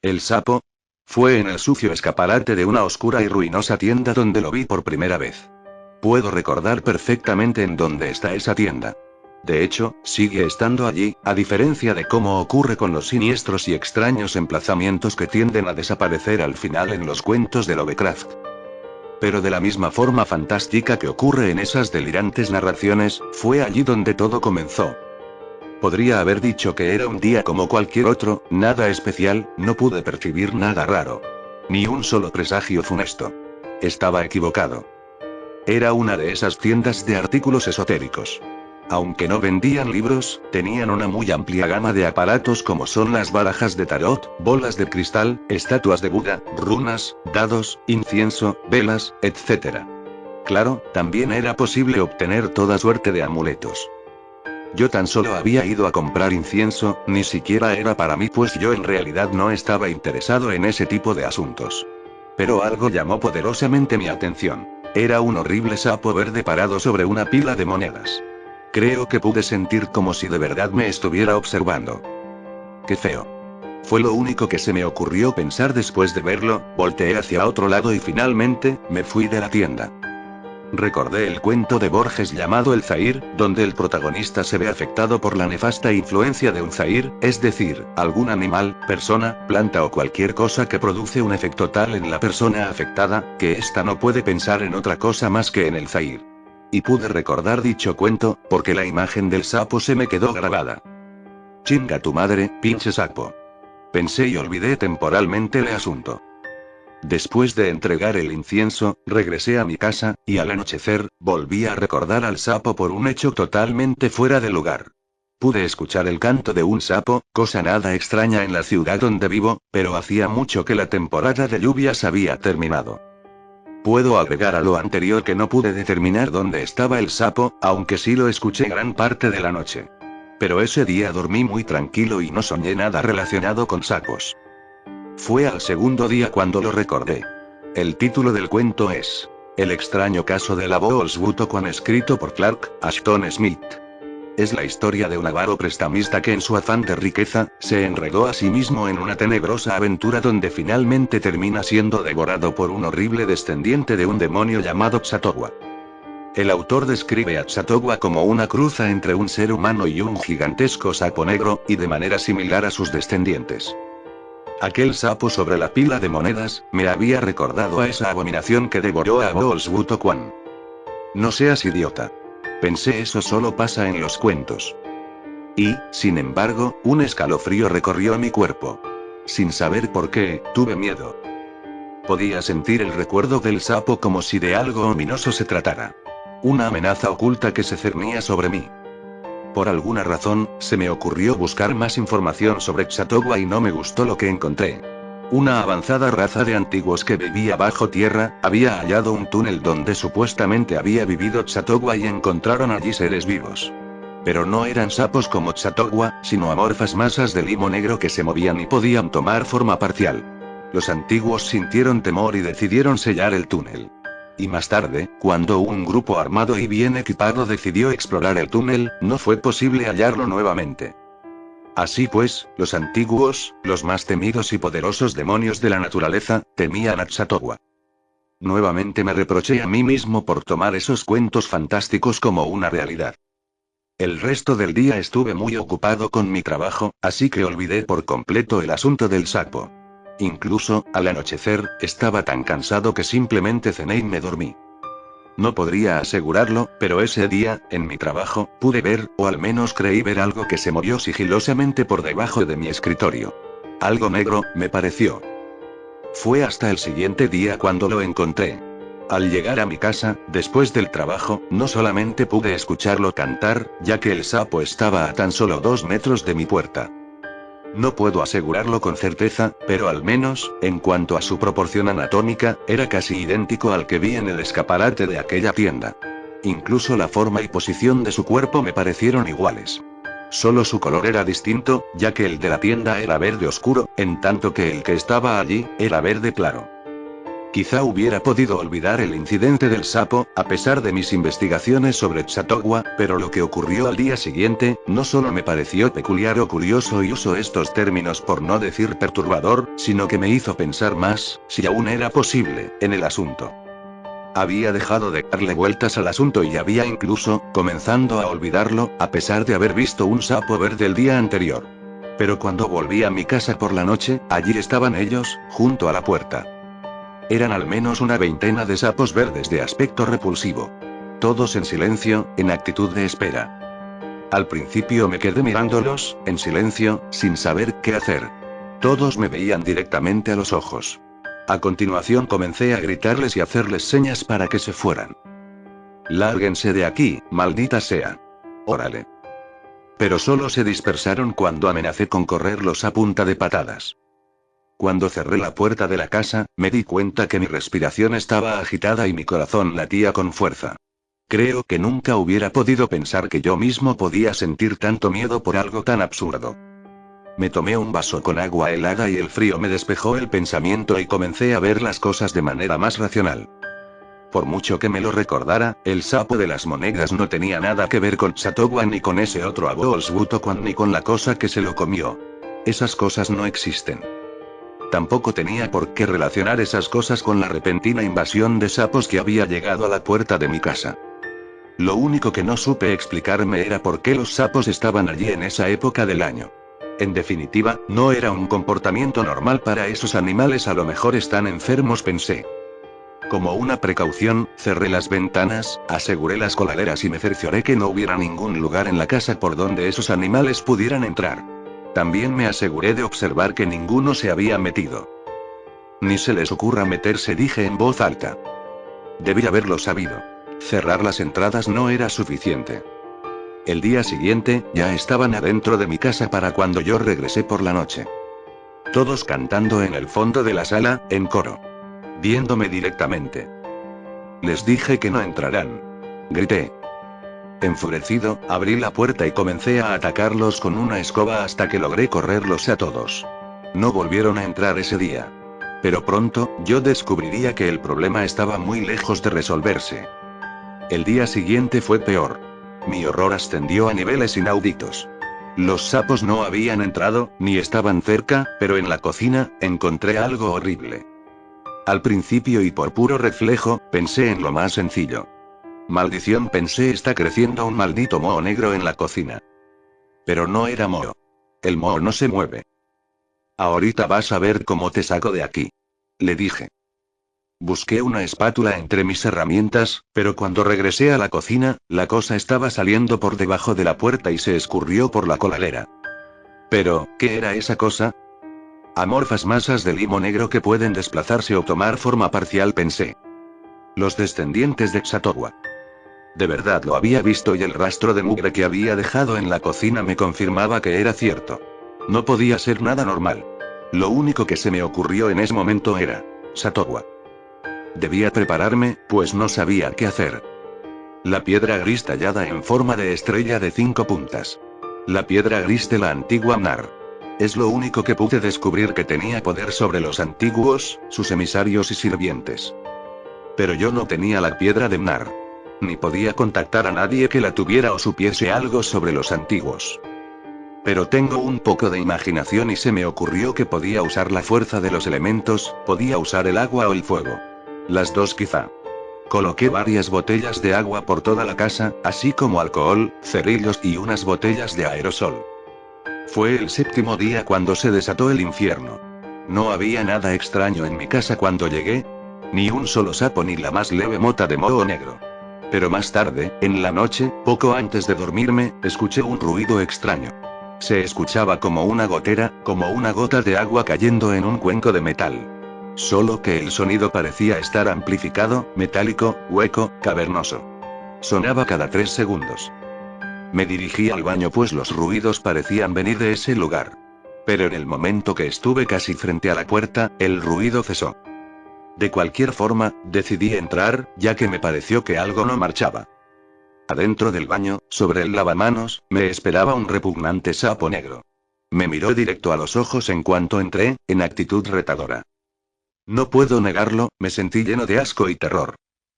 ¿El sapo? Fue en el sucio escaparate de una oscura y ruinosa tienda donde lo vi por primera vez. Puedo recordar perfectamente en dónde está esa tienda. De hecho, sigue estando allí, a diferencia de cómo ocurre con los siniestros y extraños emplazamientos que tienden a desaparecer al final en los cuentos de Lovecraft. Pero de la misma forma fantástica que ocurre en esas delirantes narraciones, fue allí donde todo comenzó. Podría haber dicho que era un día como cualquier otro, nada especial, no pude percibir nada raro. Ni un solo presagio funesto. Estaba equivocado. Era una de esas tiendas de artículos esotéricos. Aunque no vendían libros, tenían una muy amplia gama de aparatos como son las barajas de tarot, bolas de cristal, estatuas de Buda, runas, dados, incienso, velas, etc. Claro, también era posible obtener toda suerte de amuletos. Yo tan solo había ido a comprar incienso, ni siquiera era para mí pues yo en realidad no estaba interesado en ese tipo de asuntos. Pero algo llamó poderosamente mi atención. Era un horrible sapo verde parado sobre una pila de monedas. Creo que pude sentir como si de verdad me estuviera observando. ¡Qué feo! Fue lo único que se me ocurrió pensar después de verlo, volteé hacia otro lado y finalmente, me fui de la tienda. Recordé el cuento de Borges llamado El Zahir, donde el protagonista se ve afectado por la nefasta influencia de un zahir, es decir, algún animal, persona, planta o cualquier cosa que produce un efecto tal en la persona afectada, que ésta no puede pensar en otra cosa más que en el zahir. Y pude recordar dicho cuento, porque la imagen del sapo se me quedó grabada. Chinga tu madre, pinche sapo. Pensé y olvidé temporalmente el asunto. Después de entregar el incienso, regresé a mi casa, y al anochecer, volví a recordar al sapo por un hecho totalmente fuera de lugar. Pude escuchar el canto de un sapo, cosa nada extraña en la ciudad donde vivo, pero hacía mucho que la temporada de lluvias había terminado. Puedo agregar a lo anterior que no pude determinar dónde estaba el sapo, aunque sí lo escuché gran parte de la noche. Pero ese día dormí muy tranquilo y no soñé nada relacionado con sapos. Fue al segundo día cuando lo recordé. El título del cuento es El extraño caso de la Bowles Butoquan, escrito por Clark Ashton Smith. Es la historia de un avaro prestamista que en su afán de riqueza, se enredó a sí mismo en una tenebrosa aventura donde finalmente termina siendo devorado por un horrible descendiente de un demonio llamado Ksatogwa. El autor describe a Ksatogwa como una cruza entre un ser humano y un gigantesco sapo negro, y de manera similar a sus descendientes. Aquel sapo sobre la pila de monedas, me había recordado a esa abominación que devoró a Bowles Butoquan. No seas idiota. Pensé, eso solo pasa en los cuentos. Y, sin embargo, un escalofrío recorrió mi cuerpo. Sin saber por qué, tuve miedo. Podía sentir el recuerdo del sapo como si de algo ominoso se tratara. Una amenaza oculta que se cernía sobre mí. Por alguna razón, se me ocurrió buscar más información sobre Ksatogwa y no me gustó lo que encontré. Una avanzada raza de antiguos que vivía bajo tierra, había hallado un túnel donde supuestamente había vivido Ksatogwa y encontraron allí seres vivos. Pero no eran sapos como Ksatogwa, sino amorfas masas de limo negro que se movían y podían tomar forma parcial. Los antiguos sintieron temor y decidieron sellar el túnel. Y más tarde, cuando un grupo armado y bien equipado decidió explorar el túnel, no fue posible hallarlo nuevamente. Así pues, los antiguos, los más temidos y poderosos demonios de la naturaleza, temían a Ksatogwa. Nuevamente me reproché a mí mismo por tomar esos cuentos fantásticos como una realidad. El resto del día estuve muy ocupado con mi trabajo, así que olvidé por completo el asunto del sapo. Incluso, al anochecer, estaba tan cansado que simplemente cené y me dormí. No podría asegurarlo, pero ese día, en mi trabajo, pude ver, o al menos creí ver algo que se movió sigilosamente por debajo de mi escritorio. Algo negro, me pareció. Fue hasta el siguiente día cuando lo encontré. Al llegar a mi casa, después del trabajo, no solamente pude escucharlo cantar, ya que el sapo estaba a tan solo 2 metros de mi puerta. No puedo asegurarlo con certeza, pero al menos, en cuanto a su proporción anatómica, era casi idéntico al que vi en el escaparate de aquella tienda. Incluso la forma y posición de su cuerpo me parecieron iguales. Solo su color era distinto, ya que el de la tienda era verde oscuro, en tanto que el que estaba allí, era verde claro. Quizá hubiera podido olvidar el incidente del sapo, a pesar de mis investigaciones sobre Ksatogwa, pero lo que ocurrió al día siguiente, no solo me pareció peculiar o curioso, y uso estos términos por no decir perturbador, sino que me hizo pensar más, si aún era posible, en el asunto. Había dejado de darle vueltas al asunto y había incluso, comenzando a olvidarlo, a pesar de haber visto un sapo verde el día anterior. Pero cuando volví a mi casa por la noche, allí estaban ellos, junto a la puerta. Eran al menos una veintena de sapos verdes de aspecto repulsivo. Todos en silencio, en actitud de espera. Al principio me quedé mirándolos, en silencio, sin saber qué hacer. Todos me veían directamente a los ojos. A continuación comencé a gritarles y hacerles señas para que se fueran. «Lárguense de aquí, maldita sea. Órale». Pero solo se dispersaron cuando amenacé con correrlos a punta de patadas. Cuando cerré la puerta de la casa, me di cuenta que mi respiración estaba agitada y mi corazón latía con fuerza. Creo que nunca hubiera podido pensar que yo mismo podía sentir tanto miedo por algo tan absurdo. Me tomé un vaso con agua helada y el frío me despejó el pensamiento y comencé a ver las cosas de manera más racional. Por mucho que me lo recordara, el sapo de las monedas no tenía nada que ver con Ksatogwa ni con ese otro Abolsbutokwan ni con la cosa que se lo comió. Esas cosas no existen. Tampoco tenía por qué relacionar esas cosas con la repentina invasión de sapos que había llegado a la puerta de mi casa. Lo único que no supe explicarme era por qué los sapos estaban allí en esa época del año. En definitiva, no era un comportamiento normal para esos animales, a lo mejor están enfermos, pensé. Como una precaución, cerré las ventanas, aseguré las coladeras y me cercioré que no hubiera ningún lugar en la casa por donde esos animales pudieran entrar. También me aseguré de observar que ninguno se había metido. Ni se les ocurra meterse, dije en voz alta. Debí haberlo sabido. Cerrar las entradas no era suficiente. El día siguiente, ya estaban adentro de mi casa para cuando yo regresé por la noche. Todos cantando en el fondo de la sala, en coro. Viéndome directamente. Les dije que no entrarán. Grité. Enfurecido, abrí la puerta y comencé a atacarlos con una escoba hasta que logré correrlos a todos. No volvieron a entrar ese día. Pero pronto, yo descubriría que el problema estaba muy lejos de resolverse. El día siguiente fue peor. Mi horror ascendió a niveles inauditos. Los sapos no habían entrado, ni estaban cerca, pero en la cocina, encontré algo horrible. Al principio y por puro reflejo, pensé en lo más sencillo. Maldición, pensé, está creciendo un maldito moho negro en la cocina. Pero no era moho. El moho no se mueve. Ahorita vas a ver cómo te saco de aquí. Le dije. Busqué una espátula entre mis herramientas, pero cuando regresé a la cocina, la cosa estaba saliendo por debajo de la puerta y se escurrió por la coladera. Pero, ¿qué era esa cosa? Amorfas masas de limo negro que pueden desplazarse o tomar forma parcial, pensé. Los descendientes de Ksatogwa. De verdad lo había visto y el rastro de mugre que había dejado en la cocina me confirmaba que era cierto. No podía ser nada normal. Lo único que se me ocurrió en ese momento era Ksatogwa. Debía prepararme, pues no sabía qué hacer. La piedra gris tallada en forma de estrella de 5 puntas. La piedra gris de la antigua Mnar. Es lo único que pude descubrir que tenía poder sobre los antiguos, sus emisarios y sirvientes. Pero yo no tenía la piedra de Mnar. Ni podía contactar a nadie que la tuviera o supiese algo sobre los antiguos. Pero tengo un poco de imaginación y se me ocurrió que podía usar la fuerza de los elementos, podía usar el agua o el fuego. Las dos quizá. Coloqué varias botellas de agua por toda la casa, así como alcohol, cerillos y unas botellas de aerosol. Fue el 7º día cuando se desató el infierno. No había nada extraño en mi casa cuando llegué. Ni un solo sapo ni la más leve mota de moho negro. Pero más tarde, en la noche, poco antes de dormirme, escuché un ruido extraño. Se escuchaba como una gotera, como una gota de agua cayendo en un cuenco de metal. Solo que el sonido parecía estar amplificado, metálico, hueco, cavernoso. Sonaba cada 3 segundos. Me dirigí al baño pues los ruidos parecían venir de ese lugar. Pero en el momento que estuve casi frente a la puerta, el ruido cesó. De cualquier forma, decidí entrar, ya que me pareció que algo no marchaba. Adentro del baño, sobre el lavamanos, me esperaba un repugnante sapo negro. Me miró directo a los ojos en cuanto entré, en actitud retadora. No puedo negarlo, me sentí lleno de asco y terror.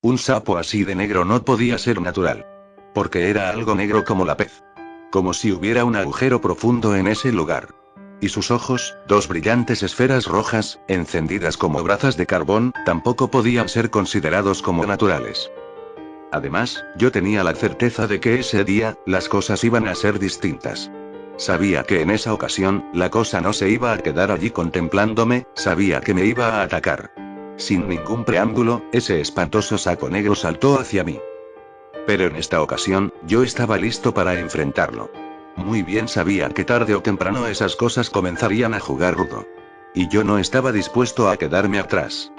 Un sapo así de negro no podía ser natural. Porque era algo negro como la pez. Como si hubiera un agujero profundo en ese lugar. Y sus ojos, dos brillantes esferas rojas, encendidas como brazas de carbón, tampoco podían ser considerados como naturales. Además, yo tenía la certeza de que ese día, las cosas iban a ser distintas. Sabía que en esa ocasión, la cosa no se iba a quedar allí contemplándome, sabía que me iba a atacar. Sin ningún preámbulo, ese espantoso sapo negro saltó hacia mí. Pero en esta ocasión, yo estaba listo para enfrentarlo. Muy bien sabía que tarde o temprano esas cosas comenzarían a jugar rudo. Y yo no estaba dispuesto a quedarme atrás.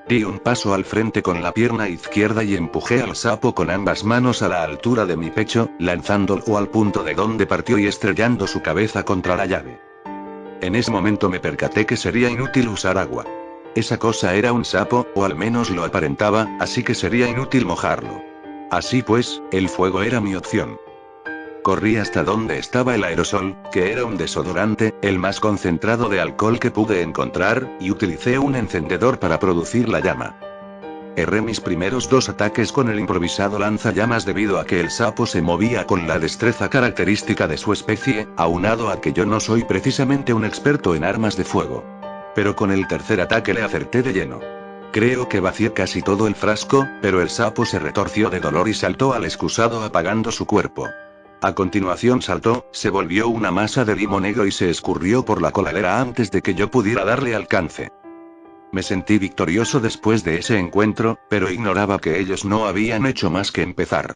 Di un paso al frente con la pierna izquierda y empujé al sapo con ambas manos a la altura de mi pecho, lanzándolo al punto de donde partió y estrellando su cabeza contra la llave. En ese momento me percaté que sería inútil usar agua. Esa cosa era un sapo, o al menos lo aparentaba, así que sería inútil mojarlo. Así pues, el fuego era mi opción. Corrí hasta donde estaba el aerosol, que era un desodorante, el más concentrado de alcohol que pude encontrar, y utilicé un encendedor para producir la llama. Erré mis primeros dos ataques con el improvisado lanzallamas debido a que el sapo se movía con la destreza característica de su especie, aunado a que yo no soy precisamente un experto en armas de fuego. Pero con el tercer ataque le acerté de lleno. Creo que vacié casi todo el frasco, pero el sapo se retorció de dolor y saltó al excusado apagando su cuerpo. A continuación saltó, se volvió una masa de limo negro y se escurrió por la coladera antes de que yo pudiera darle alcance. Me sentí victorioso después de ese encuentro, pero ignoraba que ellos no habían hecho más que empezar.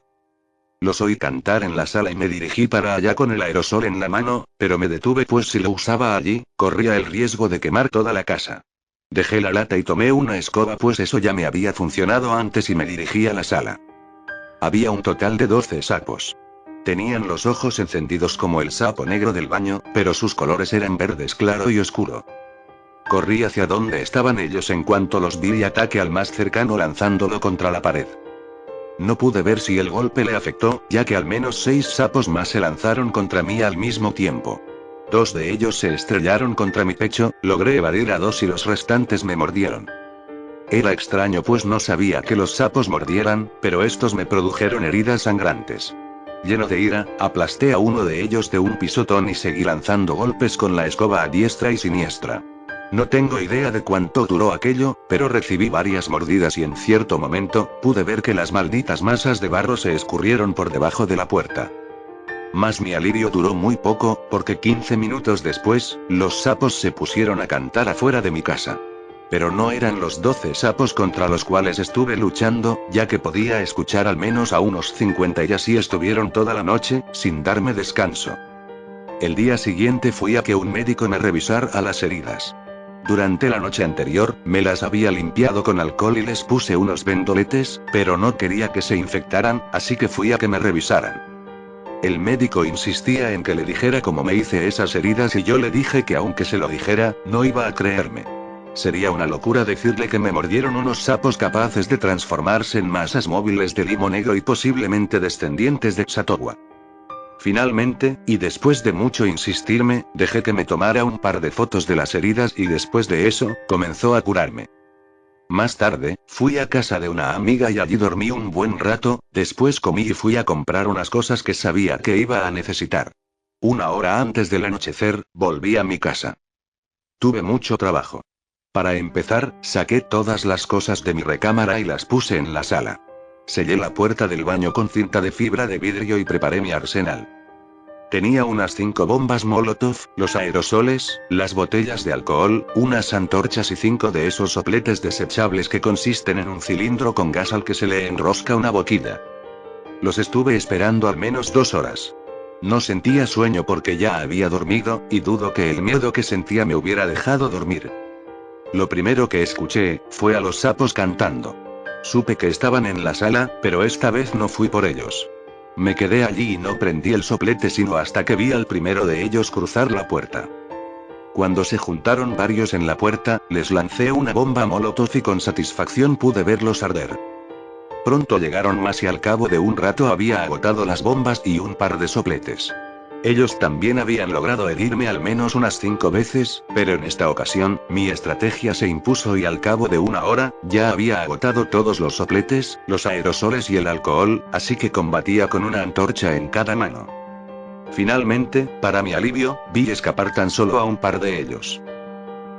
Los oí cantar en la sala y me dirigí para allá con el aerosol en la mano, pero me detuve pues si lo usaba allí, corría el riesgo de quemar toda la casa. Dejé la lata y tomé una escoba pues eso ya me había funcionado antes y me dirigí a la sala. Había un total de 12 sapos. Tenían los ojos encendidos como el sapo negro del baño, pero sus colores eran verdes claro y oscuro. Corrí hacia donde estaban ellos en cuanto los vi y ataqué al más cercano lanzándolo contra la pared. No pude ver si el golpe le afectó, ya que al menos 6 sapos más se lanzaron contra mí al mismo tiempo. 2 de ellos se estrellaron contra mi pecho, logré evadir a 2 y los restantes me mordieron. Era extraño pues no sabía que los sapos mordieran, pero estos me produjeron heridas sangrantes. Lleno de ira, aplasté a uno de ellos de un pisotón y seguí lanzando golpes con la escoba a diestra y siniestra. No tengo idea de cuánto duró aquello, pero recibí varias mordidas y en cierto momento, pude ver que las malditas masas de barro se escurrieron por debajo de la puerta. Mas mi alivio duró muy poco, porque 15 minutos después, los sapos se pusieron a cantar afuera de mi casa. Pero no eran los 12 sapos contra los cuales estuve luchando, ya que podía escuchar al menos a unos 50 y así estuvieron toda la noche, sin darme descanso. El día siguiente fui a que un médico me revisara las heridas. Durante la noche anterior, me las había limpiado con alcohol y les puse unos vendoletes, pero no quería que se infectaran, así que fui a que me revisaran. El médico insistía en que le dijera cómo me hice esas heridas y yo le dije que aunque se lo dijera, no iba a creerme. Sería una locura decirle que me mordieron unos sapos capaces de transformarse en masas móviles de limo negro y posiblemente descendientes de Xatowa. Finalmente, y después de mucho insistirme, dejé que me tomara un par de fotos de las heridas y después de eso, comenzó a curarme. Más tarde, fui a casa de una amiga y allí dormí un buen rato, después comí y fui a comprar unas cosas que sabía que iba a necesitar. 1 hora antes del anochecer, volví a mi casa. Tuve mucho trabajo. Para empezar, saqué todas las cosas de mi recámara y las puse en la sala. Sellé la puerta del baño con cinta de fibra de vidrio y preparé mi arsenal. Tenía unas 5 bombas Molotov, los aerosoles, las botellas de alcohol, unas antorchas y 5 de esos sopletes desechables que consisten en un cilindro con gas al que se le enrosca una boquilla. Los estuve esperando al menos 2 horas. No sentía sueño porque ya había dormido, y dudo que el miedo que sentía me hubiera dejado dormir. Lo primero que escuché, fue a los sapos cantando. Supe que estaban en la sala, pero esta vez no fui por ellos. Me quedé allí y no prendí el soplete sino hasta que vi al primero de ellos cruzar la puerta. Cuando se juntaron varios en la puerta, les lancé una bomba molotov y con satisfacción pude verlos arder. Pronto llegaron más y al cabo de un rato había agotado las bombas y un par de sopletes. Ellos también habían logrado herirme al menos unas 5 veces, pero en esta ocasión, mi estrategia se impuso y al cabo de una hora, ya había agotado todos los sopletes, los aerosoles y el alcohol, así que combatía con una antorcha en cada mano. Finalmente, para mi alivio, vi escapar tan solo a un par de ellos.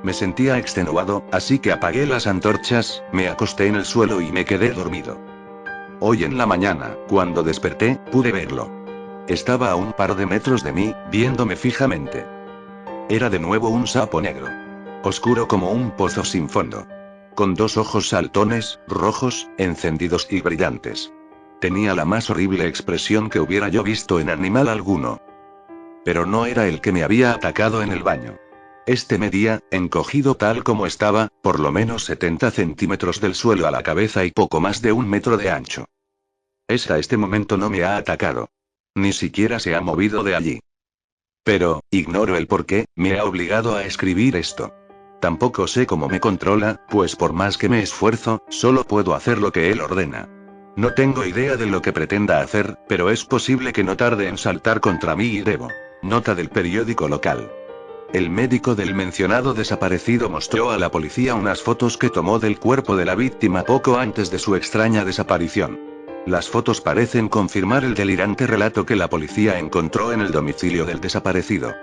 Me sentía extenuado, así que apagué las antorchas, me acosté en el suelo y me quedé dormido. Hoy en la mañana, cuando desperté, pude verlo. Estaba a un par de metros de mí, viéndome fijamente. Era de nuevo un sapo negro. Oscuro como un pozo sin fondo. Con 2 ojos saltones, rojos, encendidos y brillantes. Tenía la más horrible expresión que hubiera yo visto en animal alguno. Pero no era el que me había atacado en el baño. Este medía, encogido tal como estaba, por lo menos 70 centímetros del suelo a la cabeza y poco más de 1 metro de ancho. Hasta este momento no me ha atacado. Ni siquiera se ha movido de allí. Pero, ignoro el por qué, me ha obligado a escribir esto. Tampoco sé cómo me controla, pues por más que me esfuerzo, solo puedo hacer lo que él ordena. No tengo idea de lo que pretenda hacer, pero es posible que no tarde en saltar contra mí y debo. Nota del periódico local. El médico del mencionado desaparecido mostró a la policía unas fotos que tomó del cuerpo de la víctima poco antes de su extraña desaparición. Las fotos parecen confirmar el delirante relato que la policía encontró en el domicilio del desaparecido.